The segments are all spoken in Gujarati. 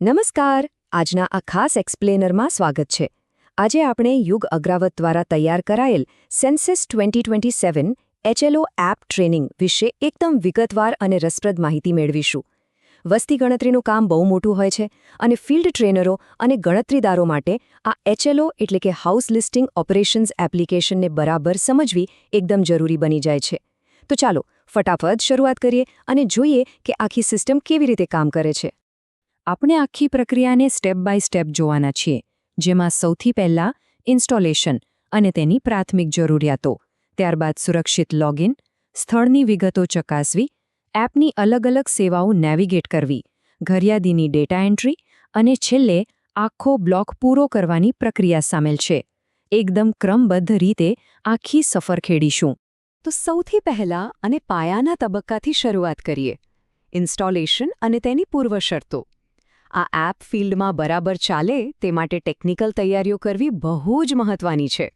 નમસ્કાર. આજના આ ખાસ એક્સપ્લેનરમાં સ્વાગત છે. આજે આપણે યુગ અગ્રાવત દ્વારા તૈયાર કરાયેલ સેન્સસ 2027 HLO એપ ટ્રેનિંગ વિશે એકદમ વિગતવાર અને રસપ્રદ માહિતી મેળવીશું. વસ્તી ગણતરીનું કામ બહુ મોટું હોય છે અને ફિલ્ડ ટ્રેનરો અને ગણતરીદારો માટે આ HLO એટલે કે હાઉસ લિસ્ટિંગ ઓપરેશન્સ એપ્લિકેશનને બરાબર સમજવી એકદમ જરૂરી બની જાય છે. તો ચાલો ફટાફટ શરૂઆત કરીએ અને જોઈએ કે આખી સિસ્ટમ કેવી રીતે કામ કરે છે. આપણે આખી પ્રક્રિયાને સ્ટેપ બાય સ્ટેપ જોવાના છીએ, જેમાં સૌથી પહેલાં ઇન્સ્ટોલેશન અને તેની પ્રાથમિક જરૂરિયાતો, ત્યારબાદ સુરક્ષિત લોગિન, સ્થળની વિગતો ચકાસવી, એપની અલગ અલગ સેવાઓ નેવિગેટ કરવી, ઘરયાદીની ડેટા એન્ટ્રી અને છેલ્લે આખો બ્લોક પૂરો કરવાની પ્રક્રિયા સામેલ છે. એકદમ ક્રમબદ્ધ રીતે આખી સફર ખેડીશું. તો સૌથી પહેલાં અને પાયાના તબક્કાથી શરૂઆત કરીએ, ઇન્સ્ટોલેશન અને તેની પૂર્વશરતો. આ એપ ફિલ્ડમાં બરાબર ચાલે તે માટે ટેકનિકલ તૈયારીઓ કરવી બહુ જ મહત્વની છે.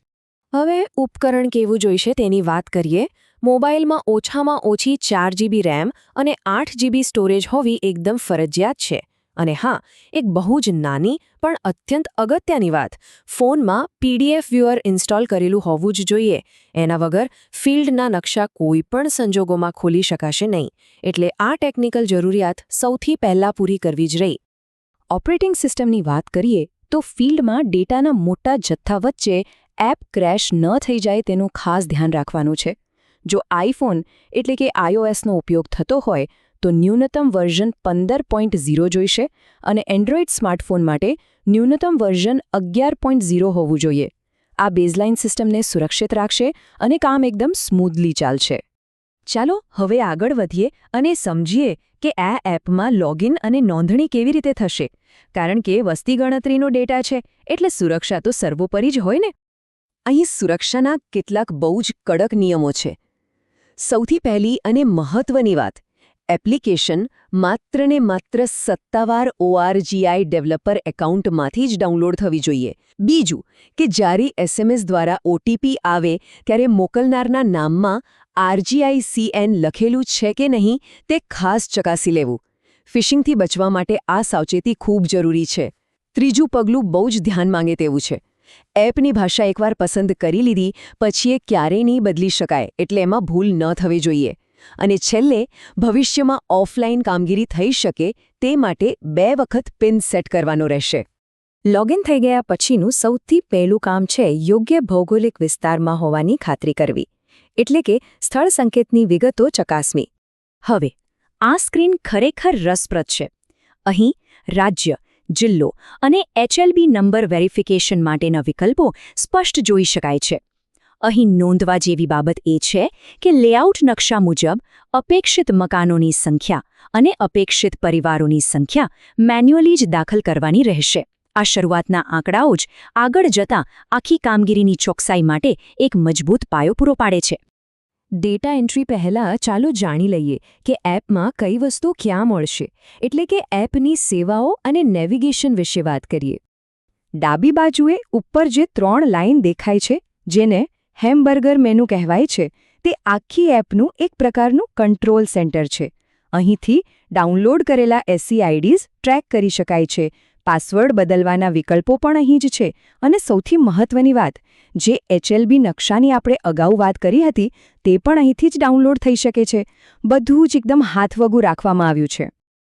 હવે ઉપકરણ કેવું જોઈશે તેની વાત કરીએ. મોબાઈલમાં ઓછામાં ઓછી 4 GB રેમ અને 8 GB સ્ટોરેજ હોવી એકદમ ફરજિયાત છે. અને હા, એક બહુ જ નાની પણ અત્યંત અગત્યની વાત, ફોનમાં PDF વ્યુઅર ઇન્સ્ટોલ કરેલું હોવું જ જોઈએ. એના વગર ફિલ્ડના નકશા કોઈ પણ સંજોગોમાં ખોલી શકાશે નહીં. એટલે આ ટેકનિકલ જરૂરિયાત સૌથી પહેલાં પૂરી કરવી જ રહી. ઓપરેટિંગ સિસ્ટમની વાત કરીએ તો ફિલ્ડમાં ડેટાના મોટા જથ્થા વચ્ચે એપ ક્રેશ ન થઈ જાય તેનું ખાસ ધ્યાન રાખવાનું છે. જો આઈફોન એટલે કે iOSનો ઉપયોગ થતો હોય તો ન્યૂનતમ વર્ઝન 15.0 જોઈશે અને એન્ડ્રોઇડ સ્માર્ટફોન માટે ન્યૂનતમ વર્ઝન 11.0 હોવું જોઈએ. આ બેઝલાઇન સિસ્ટમને સુરક્ષિત રાખશે અને કામ એકદમ સ્મૂધલી ચાલશે. ચાલો હવે આગળ વધીએ અને સમજીએ કે આ એપમાં લોગિન અને નોંધણી કેવી રીતે થશે, કારણ કે વસ્તી ગણતરીનો ડેટા છે એટલે સુરક્ષા તો સર્વોપરી જ હોય ને. અહીં સુરક્ષાના કેટલાક બહુ જ કડક નિયમો છે. સૌથી પહેલી અને મહત્વની વાત, એપ્લિકેશન માત્ર ને માત્ર સત્તાવાર ORGI ડેવલપર એકાઉન્ટમાંથી જ ડાઉનલોડ થવી જોઈએ. બીજું કે જ્યારે SMS દ્વારા OTP આવે ત્યારે મોકલનારના નામમાં RGICN લખેલું છે કે નહીં તે ખાસ ચકાસી લેવું. ફિશિંગથી બચવા માટે આ સાવચેતી ખૂબ જરૂરી છે. ત્રીજું પગલું બહુ જ ધ્યાન માંગે તેવું છે. એપની ભાષા એકવાર પસંદ કરી લીધી પછી એ ક્યારેય નહીં બદલી શકાય, એટલે એમાં ભૂલ ન થવી જોઈએ. અને છેલ્લે ભવિષ્યમાં ઓફલાઈન કામગીરી થઈ શકે તે માટે 2 વખત પિન સેટ કરવાનો રહેશે. લોગિન થઈ ગયા પછીનું સૌથી પહેલું કામ છે યોગ્ય ભૌગોલિક વિસ્તારમાં હોવાની ખાતરી કરવી, એટલે કે સ્થળ સંકેતની વિગતો ચકાસવી. હવે આ સ્ક્રીન ખરેખર રસપ્રદ છે. અહીં રાજ્ય, જિલ્લો અને HLB નંબર વેરિફિકેશન માટેના વિકલ્પો સ્પષ્ટ જોઈ શકાય છે. અહીં નોંધવા જેવી બાબત એ છે કે લેઆઉટ નકશા મુજબ અપેક્ષિત મકાનોની સંખ્યા અને અપેક્ષિત પરિવારોની સંખ્યા મેન્યુઅલી જ દાખલ કરવાની રહેશે. આ શરૂઆતના આંકડાઓ જ આગળ જતાં આખી કામગીરીની ચોકસાઈ માટે એક મજબૂત પાયો પૂરો પાડે છે. ડેટા એન્ટ્રી પહેલાં ચાલો જાણી લઈએ કે એપમાં કઈ વસ્તુ ક્યાં મળશે, એટલે કે એપની સેવાઓ અને નેવિગેશન વિશે વાત કરીએ. ડાબી બાજુએ ઉપર જે 3 લાઇન દેખાય છે, જેને હેમબર્ગર મેનુ કહેવાય છે, તે આખી એપનું એક પ્રકારનું કંટ્રોલ સેન્ટર છે. અહીંથી ડાઉનલોડ કરેલા SCIDs ટ્રેક કરી શકાય છે. પાસવર્ડ બદલવાના વિકલ્પો પણ અહીં જ છે. અને સૌથી મહત્વની વાત, જે HLB નકશાની આપણે અગાઉ વાત કરી હતી તે પણ અહીંથી જ ડાઉનલોડ થઈ શકે છે. બધું જ એકદમ હાથવગું રાખવામાં આવ્યું છે.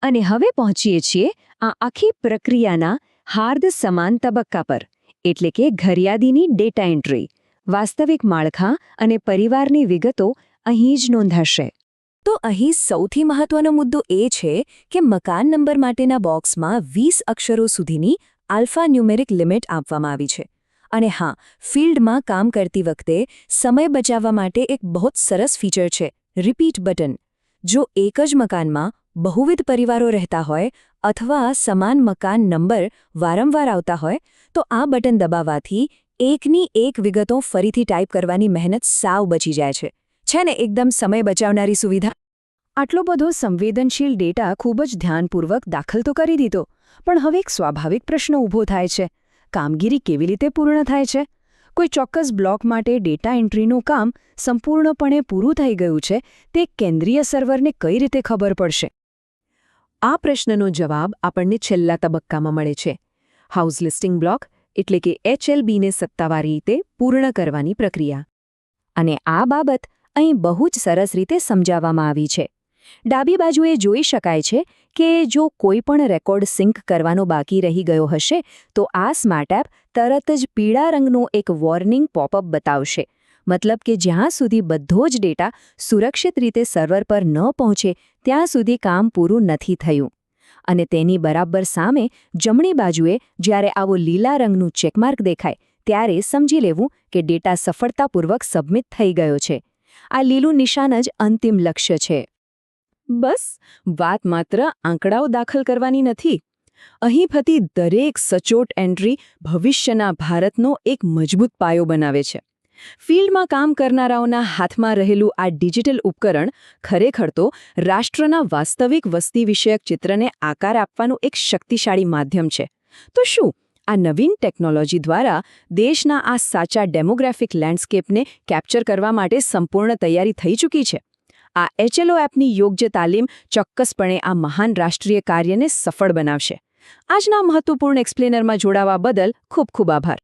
અને હવે પહોંચીએ છીએ આ આખી પ્રક્રિયાના હાર્દ સમાન તબક્કા પર, એટલે કે ઘરયાદીની ડેટા એન્ટ્રી. વાસ્તવિક માળખા અને પરિવારની વિગતો અહીં જ નોંધાશે. તો અહીં સૌથી મહત્વનો મુદ્દો એ છે કે મકાન નંબર માટેના બોક્સમાં 20 અક્ષરો સુધીની આલ્ફાન્યુમેરિક લિમિટ આપવામાં આવી છે. અને હા, ફિલ્ડમાં કામ કરતી વખતે સમય બચાવવા માટે એક બહુ સરસ ફીચર છે, રિપીટ બટન. જો એક જ મકાનમાં બહુવિધ પરિવારો રહેતા હોય અથવા સમાન મકાન નંબર વારંવાર આવતા હોય તો આ બટન દબાવવાથી એકની એક વિગતો ફરીથી ટાઈપ કરવાની મહેનત સાવ બચી જાય છે. છે ને એકદમ સમય બચાવનારી સુવિધા? આટલો બધો સંવેદનશીલ ડેટા ખૂબ જ ધ્યાનપૂર્વક દાખલ તો કરી દીધો, પણ હવે એક સ્વાભાવિક પ્રશ્ન ઊભો થાય છે. કામગીરી કેવી રીતે પૂર્ણ થાય છે? કોઈ ચોક્કસ બ્લોક માટે ડેટા એન્ટ્રીનું કામ સંપૂર્ણપણે પૂરું થઈ ગયું છે તે કેન્દ્રીય સર્વરને કઈ રીતે ખબર પડશે? આ પ્રશ્નનો જવાબ આપણને છેલ્લા તબક્કામાં મળે છે. હાઉસ લિસ્ટિંગ બ્લોક એટલે કે HLBને સત્તાવાર રીતે પૂર્ણ કરવાની પ્રક્રિયા. અને આ બાબત અહીં બહુ જ સરસ રીતે સમજાવવામાં આવી છે. ડાબી બાજુએ જોઈ શકાય છે કે જો કોઈ પણ રેકોર્ડ સિંક કરવાનો બાકી રહી ગયો હશે તો આ સ્માર્ટ એપ તરત જ પીળા રંગનું એક વોર્નિંગ પોપઅપ બતાવશે. મતલબ કે જ્યાં સુધી બધો જ ડેટા સુરક્ષિત રીતે સર્વર પર ન પહોંચે ત્યાં સુધી કામ પૂરું નથી થયું. અને તેની બરાબર સામે જમણી બાજુએ જ્યારે આવો લીલા રંગનું ચેકમાર્ક દેખાય ત્યારે સમજી લેવું કે ડેટા સફળતાપૂર્વક સબમિટ થઈ ગયો છે. આ લીલું નિશાન જ અંતિમ લક્ષ્ય છે. બસ વાત માત્ર આંકડાઓ દાખલ કરવાની નથી. અહીં થતી દરેક સચોટ એન્ટ્રી ભવિષ્યના ભારતનો એક મજબૂત પાયો બનાવે છે. ફિલ્ડમાં કામ કરનારાઓના હાથમાં રહેલું આ ડિજિટલ ઉપકરણ ખરેખર તો રાષ્ટ્રના વાસ્તવિક વસ્તી વિષયક ચિત્રને આકાર આપવાનું એક શક્તિશાળી માધ્યમ છે. તો શું આ નવીન ટેકનોલોજી દ્વારા દેશના આ સાચા ડેમોગ્રાફિક લેન્ડસ્કેપને કેપ્ચર કરવા માટે સંપૂર્ણ તૈયારી થઈ ચૂકી છે? આ HLO એપની યોગ્ય તાલીમ ચોક્કસપણે આ મહાન રાષ્ટ્રીય કાર્યને સફળ બનાવશે. આજના મહત્વપૂર્ણ એક્સપ્લેનરમાં જોડાવા બદલ ખૂબ ખૂબ આભાર.